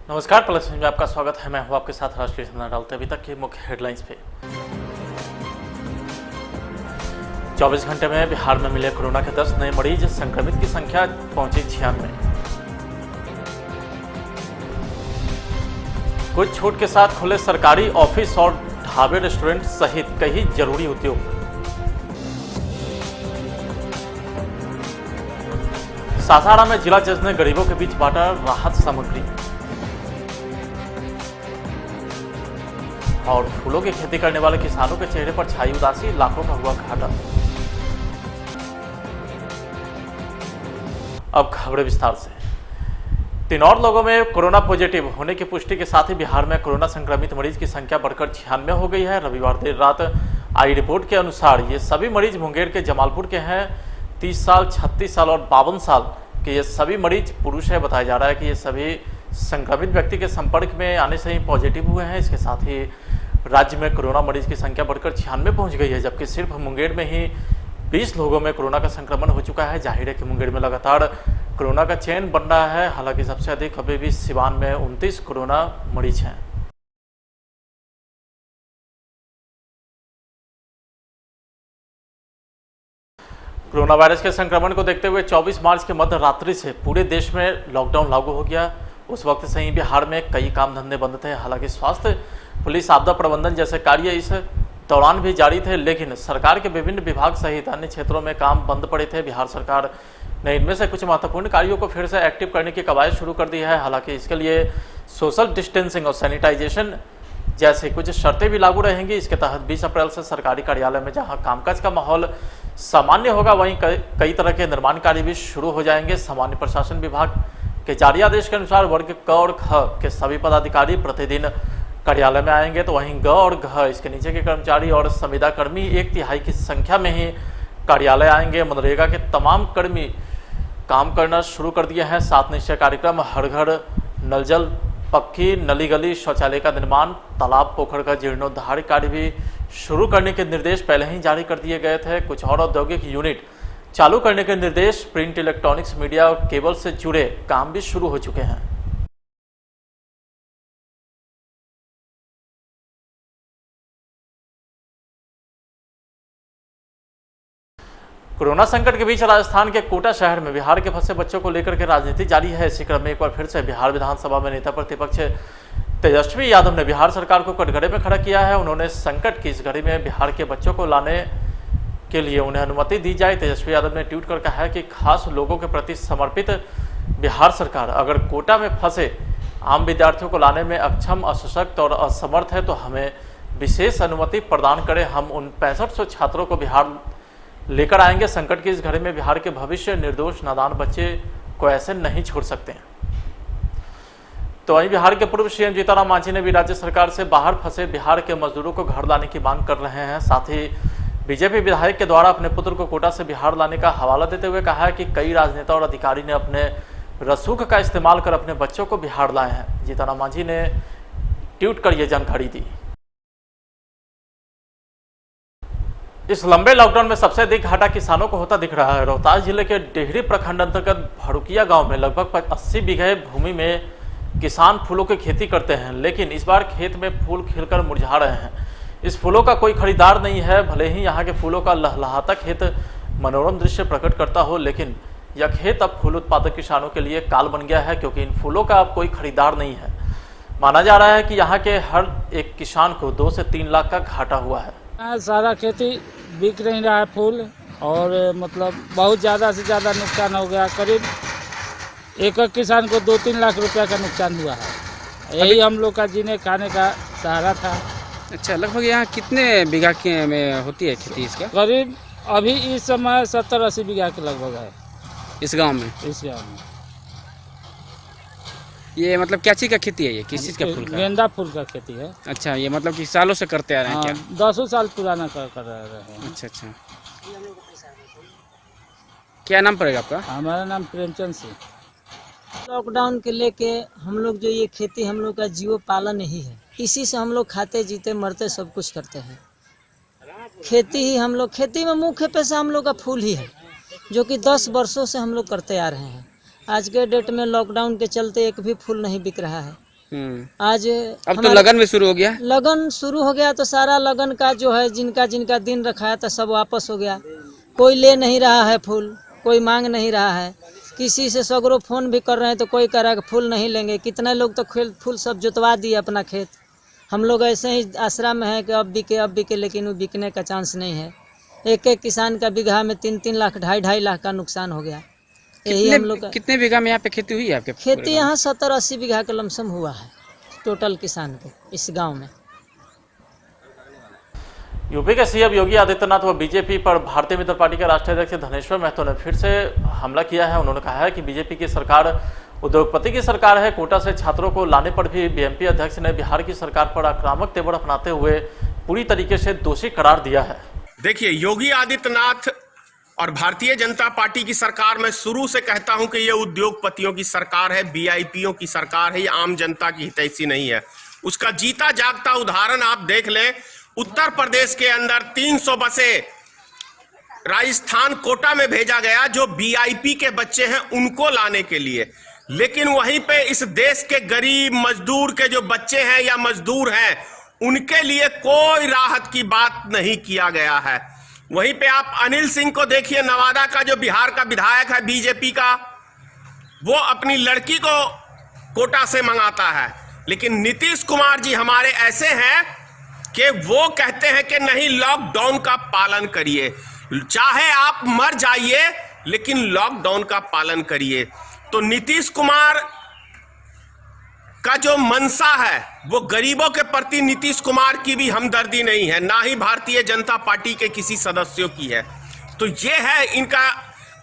नमस्कार, प्लस में आपका स्वागत है। मैं हूं आपके साथ राष्ट्रीय समाचार डालते अभी तक की मुख्य हेडलाइंस पे। 24 घंटे में बिहार में मिले कोरोना के 10 नए मरीज, संक्रमित की संख्या पहुंची 96। कुछ छूट के साथ खुले सरकारी ऑफिस और ढाबे, रेस्टोरेंट सहित कई जरूरी उद्योग। सासारां में जिला जज ने गरीबों के बीच बांटा राहत सामग्री। और फूलों की खेती करने वाले किसानों के चेहरे पर छाई उदासी, लाखों का हुआ घाटा। अब खबरें विस्तार से। 3 और लोगों में कोरोना पॉजिटिव होने की पुष्टि के साथ ही बिहार में कोरोना संक्रमित मरीज की संख्या बढ़कर 96 हो गई है। रविवार देर रात आई रिपोर्ट के अनुसार ये सभी मरीज मुंगेर के जमालपुर के हैं। 30 साल, 36 साल और 52 साल के ये सभी मरीज पुरुष है। बताया जा रहा है कि ये सभी संक्रमित व्यक्ति के संपर्क में आने से ही पॉजिटिव हुए हैं। इसके साथ ही राज्य में कोरोना मरीज की संख्या बढ़कर 96 पहुंच गई है, जबकि सिर्फ मुंगेर में ही 20 लोगों में कोरोना का संक्रमण हो चुका है। जाहिर है कि मुंगेर में लगातार कोरोना का चेन बन रहा है। हालांकि सबसे अधिक अभी भी सिवान में 29 कोरोना मरीज हैं। कोरोना वायरस के संक्रमण को देखते हुए 24 मार्च के मध्य रात्रि से पूरे देश में लॉकडाउन लागू हो गया। उस वक्त से ही बिहार में कई काम धंधे बंद थे। हालांकि स्वास्थ्य, पुलिस, आपदा प्रबंधन जैसे कार्य इस दौरान भी जारी थे, लेकिन सरकार के विभिन्न विभाग सहित अन्य क्षेत्रों में काम बंद पड़े थे। बिहार सरकार ने इनमें से कुछ महत्वपूर्ण कार्यों को फिर से एक्टिव करने की कवायद शुरू कर दी है। हालांकि इसके लिए सोशल डिस्टेंसिंग और सैनिटाइजेशन जैसे कुछ शर्तें भी लागू रहेंगी। इसके तहत 20 अप्रैल से सरकारी कार्यालय में जहां कामकाज का माहौल सामान्य होगा, वहीं कई तरह के निर्माण कार्य भी शुरू हो जाएंगे। सामान्य प्रशासन विभाग के जारी आदेश के अनुसार वर्ग क और ख के सभी पदाधिकारी प्रतिदिन कार्यालय में आएंगे, तो वहीं ग और घ इसके नीचे के कर्मचारी और संविदा कर्मी 1/3 की संख्या में ही कार्यालय आएंगे। मनरेगा के तमाम कर्मी काम करना शुरू कर दिए हैं। 7 निश्चय कार्यक्रम, हर घर नल जल, पक्की नली गली, शौचालय का निर्माण, तालाब पोखर का जीर्णोद्धार कार्य भी शुरू करने के निर्देश पहले ही जारी कर दिए गए थे। कुछ और औद्योगिक यूनिट चालू करने के निर्देश, प्रिंट, इलेक्ट्रॉनिक्स, मीडिया और केबल से जुड़े काम भी शुरू हो चुके हैं। कोरोना संकट के बीच राजस्थान के कोटा शहर में बिहार के फंसे बच्चों को लेकर के राजनीति जारी है। इसी क्रम में एक बार फिर से बिहार विधानसभा में नेता प्रतिपक्ष तेजस्वी यादव ने बिहार सरकार को कटघरे में खड़ा किया है। उन्होंने संकट की इस घड़ी में बिहार के बच्चों को लाने के लिए उन्हें अनुमति दी जाए। तेजस्वी यादव ने ट्वीट कर कहा है कि खास लोगों के प्रति समर्पित बिहार सरकार अगर कोटा में फंसे आम विद्यार्थियों को लाने में अक्षम, असशक्त और असमर्थ है तो हमें विशेष अनुमति प्रदान करे। हम उन 6500 छात्रों को बिहार लेकर आएंगे। संकट की इस घड़ी में बिहार के भविष्य, निर्दोष नादान बच्चे को ऐसे नहीं छोड़ सकते हैं। तो वहीं बिहार के पूर्व सीएम जीतनराम मांझी ने भी राज्य सरकार से बाहर फंसे बिहार के मजदूरों को घर लाने की मांग कर रहे हैं। साथ ही बीजेपी विधायक के द्वारा अपने पुत्र को कोटा से बिहार लाने का हवाला देते हुए कहा है कि कई राजनेता और अधिकारी ने अपने रसूख का इस्तेमाल कर अपने बच्चों को बिहार लाए हैं। जीतनराम मांझी ने ट्वीट कर यह जानकारी दी। इस लंबे लॉकडाउन में सबसे अधिक घाटा किसानों को होता दिख रहा है। रोहतास जिले के डेहरी प्रखंड अंतर्गत भड़ुकिया गांव में लगभग 80 बीघे भूमि में किसान फूलों की खेती करते हैं, लेकिन इस बार खेत में फूल खिलकर मुरझा रहे हैं। इस फूलों का कोई खरीदार नहीं है। भले ही यहाँ के फूलों का लहलहाता खेत मनोरम दृश्य प्रकट करता हो, लेकिन यह खेत अब फूल उत्पादक किसानों के लिए काल बन गया है, क्योंकि इन फूलों का अब कोई खरीदार नहीं है। माना जा रहा है कि यहाँ के हर एक किसान को 2 से 3 लाख का घाटा हुआ है। सारा खेती बिक नहीं रहा है फूल, और मतलब बहुत ज़्यादा से ज़्यादा नुकसान हो गया। करीब एक किसान को 2-3 लाख रुपया का नुकसान हुआ है। यही हम लोग का जीने खाने का सहारा था। अच्छा, लगभग यहाँ कितने बीघा के में होती है खेती इसका? करीब अभी इस समय 70-80 बीघा के लगभग है इस गांव में। इस गाँव में ये मतलब क्या चीज़ का खेती है? ये किस चीज़ का फूल का? गेंदा फूल का खेती है। अच्छा, ये मतलब कि सालों से करते आ रहे हैं? क्या 10 साल पुराना कर रहे हैं। अच्छा। क्या नाम पड़ेगा आपका? हमारा नाम प्रेमचंद सिंह। लॉकडाउन के लेके हम लोग जो ये खेती हम लोग का जीव पालन ही है। इसी से हम लोग खाते जीते मरते सब कुछ करते हैं। खेती ही हम लोग, खेती में मुख्य पैसा हम लोग का फूल ही है, जो कि 10 वर्षों से हम लोग करते आ रहे हैं। आज के डेट में लॉकडाउन के चलते एक भी फूल नहीं बिक रहा है। आज अब तो लगन में शुरू हो गया। लगन शुरू हो गया तो सारा लगन का जो है जिनका जिनका दिन रखा है तो सब वापस हो गया। कोई ले नहीं रहा है फूल, कोई मांग नहीं रहा है। किसी से सगरों फोन भी कर रहे हैं तो कोई कह रहा है कि फूल नहीं लेंगे। कितने लोग तो फूल सब जुतवा दिए अपना खेत। हम लोग ऐसे ही आश्रम में है कि अब बिके लेकिन वो बिकने का चांस नहीं है। एक एक किसान का बीघा में 3-3 लाख 2.5 लाख का नुकसान हो गया। यही हम लोग कितने बीघा में यहाँ पे खेती हुई है आपके? खेती यहाँ 70-80 बीघा का लमसम हुआ है टोटल किसान के इस गांव में। यूपी के सीएम योगी आदित्यनाथ व बीजेपी पर भारतीय मित्र पार्टी के राष्ट्रीय अध्यक्ष धनेश्वर महतो ने फिर से हमला किया है। उन्होंने कहा है कि बीजेपी की सरकार उद्योगपति की सरकार है। कोटा से छात्रों को लाने पर भी बीएमपी अध्यक्ष ने बिहार की सरकार पर आक्रामक तेवर अपनाते हुए पूरी तरीके से दोषी करार दिया है। देखिए, योगी आदित्यनाथ और भारतीय जनता पार्टी की सरकार, मैं शुरू से कहता हूं कि ये उद्योगपतियों की सरकार है, वीआईपीओं की सरकार है, ये आम जनता की हितैषी नहीं है। उसका जीता जागता उदाहरण आप देख लें। उत्तर प्रदेश के अंदर 300 बसें राजस्थान कोटा में भेजा गया जो वीआईपी के बच्चे हैं उनको लाने के लिए, लेकिन वहीं पे इस देश के गरीब मजदूर के जो बच्चे हैं या मजदूर हैं उनके लिए कोई राहत की बात नहीं किया गया है। वहीं पे आप अनिल सिंह को देखिए, नवादा का जो बिहार का विधायक है बीजेपी का, वो अपनी लड़की को कोटा से मंगाता है। लेकिन नीतीश कुमार जी हमारे ऐसे हैं कि वो कहते हैं कि नहीं, लॉकडाउन का पालन करिए, चाहे आप मर जाइए लेकिन लॉकडाउन का पालन करिए। तो नीतीश कुमार का जो मंशा है वो गरीबों के प्रति नीतीश कुमार की भी हमदर्दी नहीं है, ना ही भारतीय जनता पार्टी के किसी सदस्यों की है। तो ये है इनका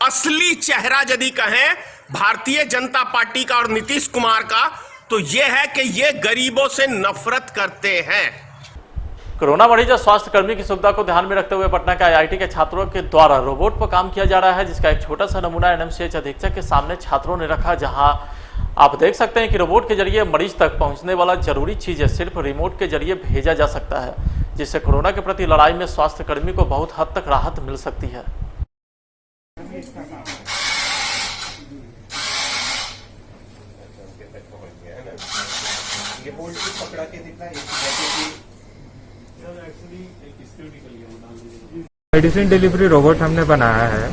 असली चेहरा यदि कहें भारतीय जनता पार्टी का और नीतीश कुमार का, तो ये है कि ये गरीबों से नफरत करते हैं। कोरोना मरीज और स्वास्थ्य कर्मी की सुविधा को ध्यान में रखते हुए पटना के आईआईटी के छात्रों के द्वारा रोबोट पर काम किया जा रहा है, जिसका एक छोटा सा नमूना एनएमसीएच अधीक्षक के सामने छात्रों ने रखा, जहां आप देख सकते हैं कि रोबोट के जरिए मरीज तक पहुंचने वाला जरूरी चीजें सिर्फ रिमोट के जरिए भेजा जा सकता है, जिससे कोरोना के प्रति लड़ाई में स्वास्थ्य कर्मी को बहुत हद तक राहत मिल सकती है। मेडिसिन डिलीवरी रोबोट हमने बनाया है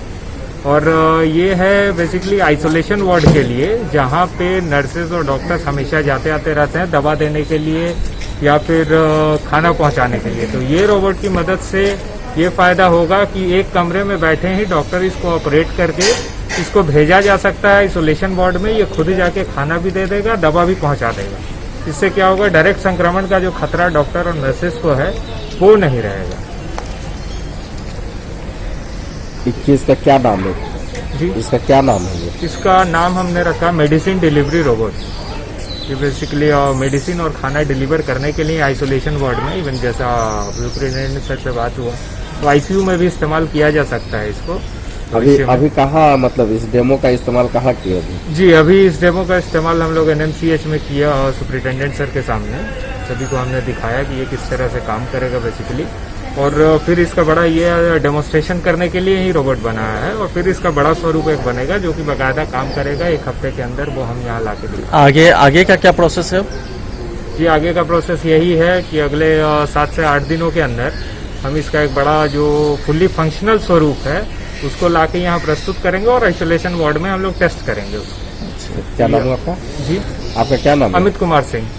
और ये है बेसिकली आइसोलेशन वार्ड के लिए, जहाँ पे नर्सेज और डॉक्टर्स हमेशा जाते आते रहते हैं दवा देने के लिए या फिर खाना पहुंचाने के लिए। तो ये रोबोट की मदद से ये फायदा होगा कि एक कमरे में बैठे ही डॉक्टर इसको ऑपरेट करके इसको भेजा जा सकता है आइसोलेशन वार्ड में। ये खुद जाके खाना भी दे देगा, दवा भी पहुंचा देगा। इससे क्या होगा, डायरेक्ट संक्रमण का जो खतरा डॉक्टर और नर्सेज को है वो नहीं रहेगा। इस चीज का क्या नाम है जी? इसका क्या नाम है? इसका नाम हमने रखा मेडिसिन डिलीवरी रोबोट। ये बेसिकली मेडिसिन और खाना डिलीवर करने के लिए आइसोलेशन वार्ड में, इवन जैसा सुपरिटेंडेंट सर से बात हुआ तो आईसीयू में भी इस्तेमाल किया जा सकता है इसको। अभी कहाँ, मतलब इस डेमो का इस्तेमाल कहाँ किया जी? अभी इस डेमो का इस्तेमाल हम लोग एनएमसीएच में किया और सुपरिटेंडेंट सर के सामने सभी को हमने दिखाया कि ये किस तरह से काम करेगा बेसिकली। और फिर इसका बड़ा ये डेमोन्स्ट्रेशन करने के लिए ही रोबोट बनाया है और फिर इसका बड़ा स्वरूप एक बनेगा जो कि बाकायदा काम करेगा 1 हफ्ते के अंदर, वो हम यहाँ ला के देंगे। आगे का क्या प्रोसेस है जी? आगे का प्रोसेस यही है कि अगले 7 से 8 दिनों के अंदर हम इसका एक बड़ा जो फुल्ली फंक्शनल स्वरूप है उसको ला के यहाँ प्रस्तुत करेंगे और आइसोलेशन वार्ड में हम लोग टेस्ट करेंगे उसको। क्या नाम है आपका? जी, आपका क्या नाम? अमित कुमार सिंह।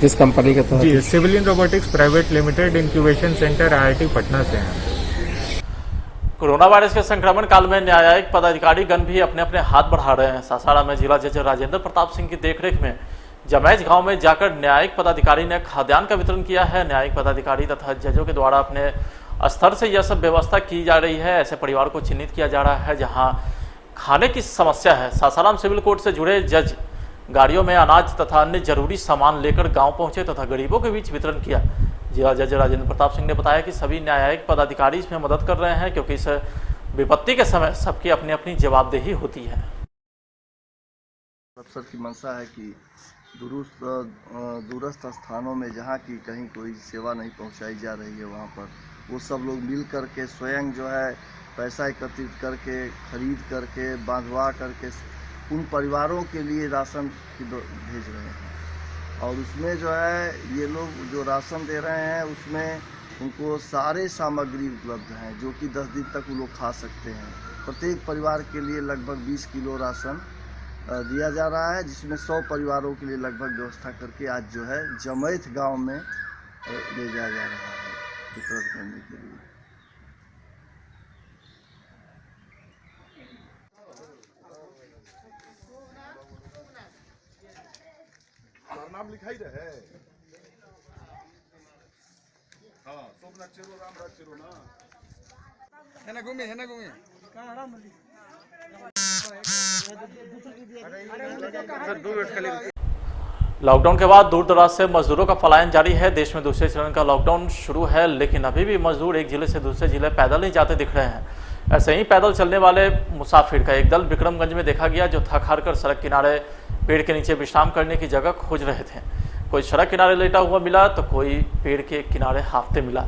किस कंपनी के तहत? जी, civilian robotics private limited, incubation centre, IIT Patna से हैं। कोरोना वायरस के संक्रमण काल में न्यायिक पदाधिकारी गण भी अपने अपने हाथ बढ़ा रहे हैं। सासाराम में जिला जज राजेंद्र प्रताप सिंह की देखरेख में जमैज गांव में जाकर न्यायिक पदाधिकारी ने खाद्यान्न का वितरण किया है। न्यायिक पदाधिकारी तथा जजों के द्वारा अपने स्तर से यह सब व्यवस्था की जा रही है। ऐसे परिवार को चिन्हित किया जा रहा है जहां खाने की समस्या है। सासाराम सिविल कोर्ट से जुड़े जज गाड़ियों में अनाज तथा अन्य जरूरी सामान लेकर गांव पहुंचे तथा गरीबों के बीच वितरण किया। जिला जज राजेंद्र प्रताप सिंह ने बताया कि सभी न्यायिक पदाधिकारी इसमें मदद कर रहे हैं क्योंकि इस विपत्ति के समय सबकी अपनी अपनी जवाबदेही होती है। अफसर की मंशा है कि दूरस्थ स्थानों में जहाँ की कहीं कोई सेवा नहीं पहुँचाई जा रही है वहाँ पर वो सब लोग मिल करके स्वयं जो है पैसा एकत्रित करके खरीद करके बांधवा करके उन परिवारों के लिए राशन की भेज रहे हैं। और उसमें जो है ये लोग जो राशन दे रहे हैं उसमें उनको सारे सामग्री उपलब्ध हैं जो कि 10 दिन तक वो लोग खा सकते हैं। प्रत्येक परिवार के लिए लगभग 20 किलो राशन दिया जा रहा है, जिसमें 100 परिवारों के लिए लगभग व्यवस्था करके आज जो है जमैथ गांव में ले जाया जा रहा है वितरण करने के लिए। नाम लिखाई रहे हाँ सोमनाथ चेरो रामराज चेरो ना है ना घूमे लॉकडाउन के बाद दूर दराज से मजदूरों का पलायन जारी है। देश में दूसरे चरण का लॉकडाउन शुरू है, लेकिन अभी भी मजदूर एक जिले से दूसरे जिले पैदल ही जाते दिख रहे हैं। ऐसे ही पैदल चलने वाले मुसाफिर का एक दल विक्रमगंज में देखा गया, जो थक हार कर सड़क किनारे पेड़ के नीचे विश्राम करने की जगह खोज रहे थे। कोई सड़क किनारे लेटा हुआ मिला तो कोई पेड़ के किनारे हाफते मिला।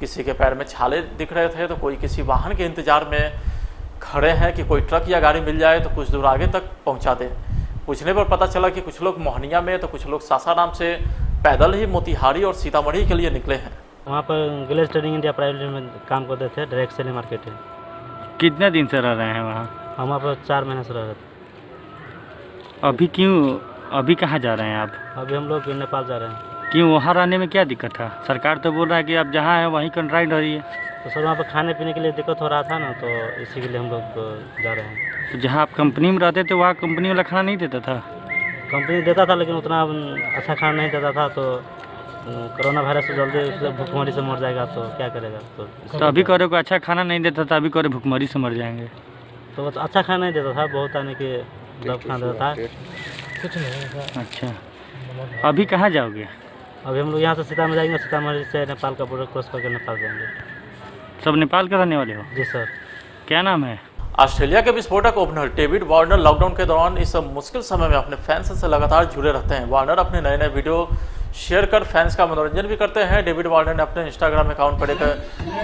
किसी के पैर में छाले दिख रहे थे तो कोई किसी वाहन के इंतजार में खड़े हैं कि कोई ट्रक या गाड़ी मिल जाए तो कुछ दूर आगे तक पहुंचा दे। पूछने पर पता चला कि कुछ लोग मोहनिया में तो कुछ लोग सासाराम से पैदल ही मोतिहारी और सीतामढ़ी के लिए निकले हैं। वहाँ पर ग्लेस ट्रेडिंग इंडिया प्राइवेट में काम करते थे, डायरेक्ट सेलिंग मार्केट है। कितने दिन से रह रहे हैं वहाँ? हम वहाँ पर 4 महीने से रह रहे थे। अभी कहाँ जा रहे हैं आप? अभी हम लोग नेपाल जा रहे हैं। क्यों? वहाँ रहने में क्या दिक्कत था? सरकार तो बोल रहा है कि आप जहाँ है वहीं कंट्राक्ट हो रही है। तो सर वहाँ पर खाने पीने के लिए दिक्कत हो रहा था ना, तो इसी के लिए हम लोग जा रहे हैं। तो जहाँ आप कंपनी में रहते थे वहाँ कंपनी वाला खाना नहीं देता था? कंपनी देता था लेकिन उतना अच्छा खाना नहीं देता था। तो कोरोना वायरस से जल्दी उससे भूखमरी से मर जाएगा तो क्या करेगा। तो अभी करे को अच्छा खाना नहीं देता था, अभी करे भूखमरी से मर जाएंगे। तो अच्छा खाना नहीं देता था, बहुत आने के दब खाना देता था, कुछ नहीं। अच्छा, अभी कहाँ जाओगे? अभी हम लोग यहाँ से सीतामढ़ी जाएंगे, सीतामढ़ी से नेपाल का बॉर्डर क्रॉस करके नेपाल जाएंगे। सब नेपाल के रहने वाले हो? जी सर। क्या नाम है? ऑस्ट्रेलिया के विस्फोटक ओपनर डेविड वार्नर लॉकडाउन के दौरान इस मुश्किल समय में अपने फैंस से लगातार जुड़े रहते हैं। वार्नर अपने नए नए वीडियो शेयर कर फैंस का मनोरंजन भी करते हैं। डेविड वार्नर ने अपने इंस्टाग्राम अकाउंट पर एक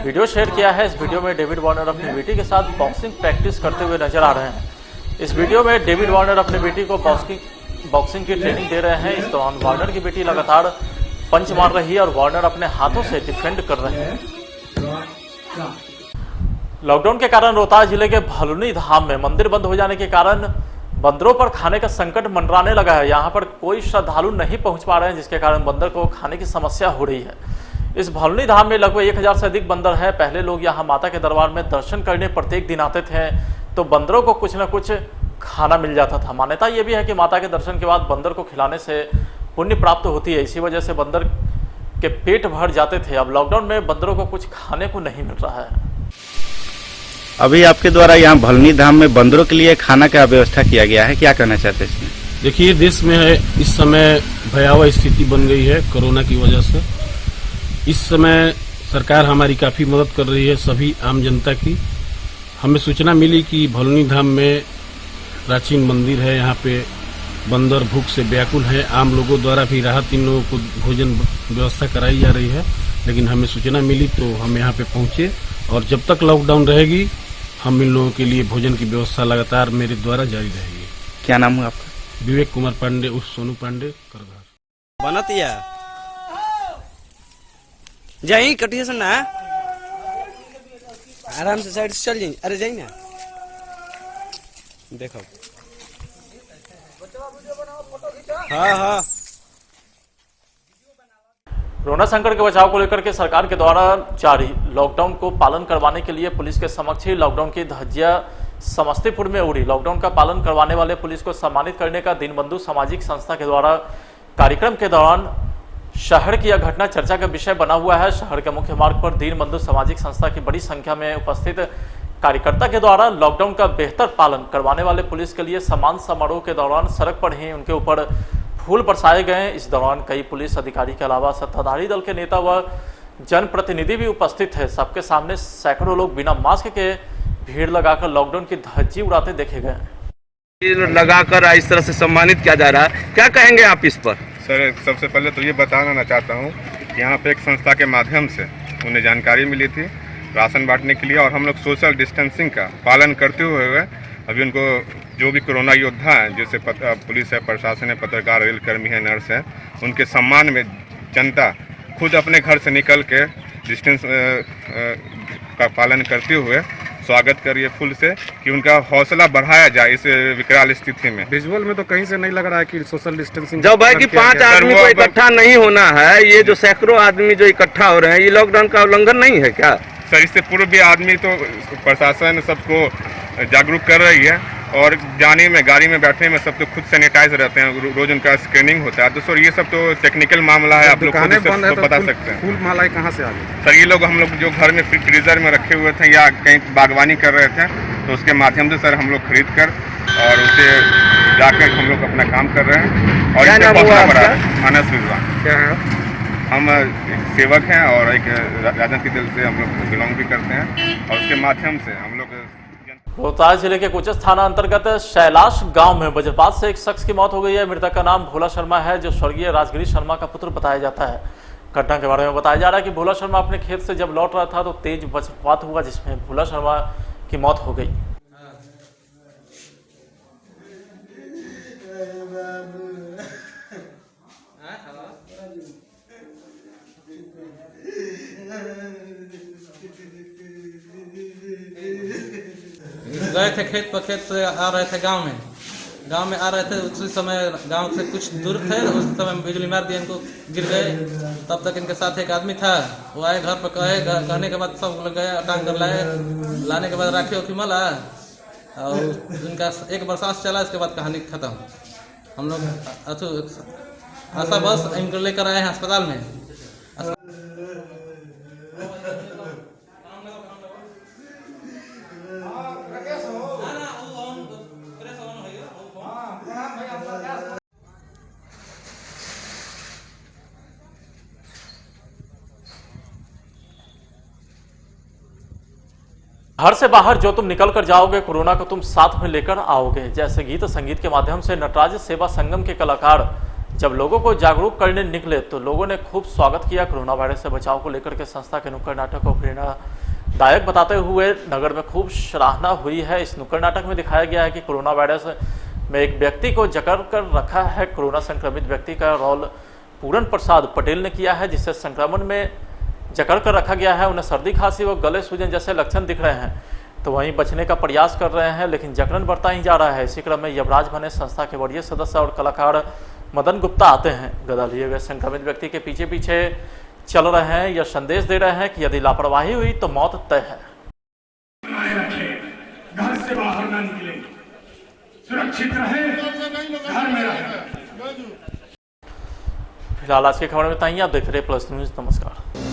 वीडियो शेयर किया है। इस वीडियो में डेविड वार्नर अपनी बेटी के साथ बॉक्सिंग प्रैक्टिस करते हुए नजर आ रहे हैं। इस वीडियो में डेविड वार्नर अपनी बेटी को बॉक्सिंग की ट्रेनिंग दे रहे हैं। इस दौरान वार्नर की बेटी लगातार पंच मार रही है और वार्नर अपने हाथों से डिफेंड कर रहे हैं। लॉकडाउन के कारण रोहतास जिले के भलुनी धाम में मंदिर बंद हो जाने के कारण बंदरों पर खाने का संकट मंडराने लगा है। यहाँ पर कोई श्रद्धालु नहीं पहुँच पा रहे हैं, जिसके कारण बंदर को खाने की समस्या हो रही है। इस भलुनी धाम में लगभग 1000 से अधिक बंदर है। पहले लोग यहाँ माता के दरबार में दर्शन करने प्रत्येक दिन आते थे, तो बंदरों को कुछ न कुछ खाना मिल जाता था। मान्यता ये भी है कि माता के दर्शन के बाद बंदर को खिलाने से पुण्य प्राप्त होती है, इसी वजह से बंदर के पेट भर जाते थे। अब लॉकडाउन में बंदरों को कुछ खाने को नहीं मिल रहा है। अभी आपके द्वारा यहाँ भलुनी धाम में बंदरों के लिए खाना का व्यवस्था किया गया है, क्या कहना चाहते हैं इसमें? देखिए, देश में है इस समय भयावह स्थिति बन गई है कोरोना की वजह से। इस समय सरकार हमारी काफी मदद कर रही है, सभी आम जनता की। हमें सूचना मिली कि भलुनी धाम में प्राचीन मंदिर है, यहाँ पे बंदर भूख से व्याकुल है। आम लोगों द्वारा भी राहत इन लोगों को भोजन व्यवस्था कराई जा रही है, लेकिन हमें सूचना मिली तो हम यहाँ पे पहुंचे और जब तक लॉकडाउन रहेगी हम इन लोगों के लिए भोजन की व्यवस्था लगातार मेरे द्वारा जारी रहेगी। क्या नाम है आपका? विवेक कुमार पांडे उर्फ सोनू पांडे, करघर। बनतिया जाई कटिया से ना आराम से साइड से चल जाई। अरे जाई ना, देखो। हाँ हाँ। कोरोना संकट के बचाव को लेकर के सरकार के द्वारा जारी लॉकडाउन को पालन करवाने के लिए पुलिस के समक्ष ही लॉकडाउन की धज्जियां समस्तीपुर में उड़ी। लॉकडाउन का पालन करवाने वाले पुलिस को सम्मानित करने का दीनबंधु सामाजिक संस्था के द्वारा कार्यक्रम के दौरान शहर की यह घटना चर्चा का विषय बना हुआ है। शहर के मुख्य मार्ग पर दीनबंधु सामाजिक संस्था की बड़ी संख्या में उपस्थित कार्यकर्ता के द्वारा लॉकडाउन का बेहतर पालन करवाने वाले पुलिस के लिए सम्मान समारोह के दौरान सड़क पर ही उनके ऊपर फूल बरसाए गए। इस दौरान कई पुलिस अधिकारी के अलावा सत्ताधारी दल के नेता व जनप्रतिनिधि भी उपस्थित थे। सबके सामने सैकड़ों लोग बिना मास्क के भीड़ लगाकर लॉकडाउन की धज्जी उड़ाते देखे गए। लगाकर इस तरह से सम्मानित किया जा रहा है, क्या कहेंगे आप इस पर? सर, सबसे पहले तो ये बताना चाहता हूँ, यहाँ पे एक संस्था के माध्यम से उन्हें जानकारी मिली थी राशन बांटने के लिए, और हम लोग सोशल डिस्टेंसिंग का पालन करते हुए अभी उनको जो भी कोरोना योद्धा हैं, जैसे पुलिस है, प्रशासन है, पत्रकार, रेल कर्मी है, नर्स है, उनके सम्मान में जनता खुद अपने घर से निकल के डिस्टेंस का पालन करते हुए स्वागत करिए फूल से कि उनका हौसला बढ़ाया जाए इस विकराल स्थिति में। विजुअल में तो कहीं से नहीं लग रहा है कि सोशल डिस्टेंसिंग जब है कि 5 आदमी को इकट्ठा नहीं होना है, ये जो सैकड़ों आदमी जो इकट्ठा हो रहे हैं, ये लॉकडाउन का उल्लंघन नहीं है क्या? सर, इससे पूर्व भी आदमी तो प्रशासन सबको जागरूक कर रही है और जाने में, गाड़ी में बैठने में सब तो खुद सैनिटाइज रहते हैं, रोज उनका स्क्रीनिंग होता है। तो सर ये सब तो टेक्निकल मामला है, आप लोग खुद से बता सकते हैं। फूल मालाएं कहाँ से आ गई? सर ये लोग, हम लोग जो घर में फ्रीजर में रखे हुए थे या कहीं बागवानी कर रहे थे, तो उसके माध्यम से सर हम लोग खरीद कर और उसे जाकर हम लोग अपना काम कर रहे हैं। और इससे हौसला बढ़ा रहे हैं। मानस विद्वान क्या है? हम एक सेवक हैं और एक राजनीतिक दल से हम लोग बिलोंग भी करते हैं और उसके माध्यम से हम लोग। रोहतास जिले के कोचस थाना अंतर्गत शैलाश गांव में वज्रपात से एक शख्स की मौत हो गई है। मृतक का नाम भोला शर्मा है, जो स्वर्गीय राजगिरी शर्मा का पुत्र बताया जाता है। घटना के बारे में बताया जा रहा है कि भोला शर्मा अपने खेत से जब लौट रहा था तो तेज वज्रपात हुआ, जिसमें भोला शर्मा की मौत हो गई। गए थे खेत से आ रहे थे गांव में आ रहे थे। उसी समय गांव से कुछ दूर थे, उस समय बिजली मार दिया, इनको गिर गए। तब तक इनके साथ एक आदमी था, वो आए घर पर कहने के बाद सब लोग गए, टांग कर लाने के बाद राखी उखी मला और इनका एक बरसात चला। इसके बाद कहानी खत्म। हम लोग आशा बस इनको लेकर आए हैं अस्पताल में। घर से बाहर जो तुम निकल कर जाओगे, कोरोना को तुम साथ में लेकर आओगे, जैसे गीत संगीत के माध्यम से नटराज सेवा संगम के कलाकार जब लोगों को जागरूक करने निकले तो लोगों ने खूब स्वागत किया। कोरोना वायरस से बचाव को लेकर के संस्था के नुक्कड़ नाटक को प्रेरणादायक बताते हुए नगर में खूब सराहना हुई है। इस नुक्कड़ नाटक में दिखाया गया है कि कोरोना वायरस में एक व्यक्ति को जकड़ कर रखा है। कोरोना संक्रमित व्यक्ति का रोल पूरन प्रसाद पटेल ने किया है, जिससे संक्रमण में जकड़ कर रखा गया है। उन्हें सर्दी, खांसी व गले सूजन जैसे लक्षण दिख रहे हैं, तो वहीं बचने का प्रयास कर रहे हैं, लेकिन जकड़न बढ़ता ही जा रहा है। इसी क्रम में यमराज बने संस्था के वरीय सदस्य और कलाकार मदन गुप्ता आते हैं। गदा लिए गए संक्रमित व्यक्ति के पीछे पीछे चल रहे हैं, यह संदेश दे रहे हैं कि यदि लापरवाही हुई तो मौत तय है। घर से बाहर ना निकले, सुरक्षित रहे, घर में रहे। फिलहाल आज की खबर में इतना ही। आप देख रहे हैं प्लस न्यूज। नमस्कार।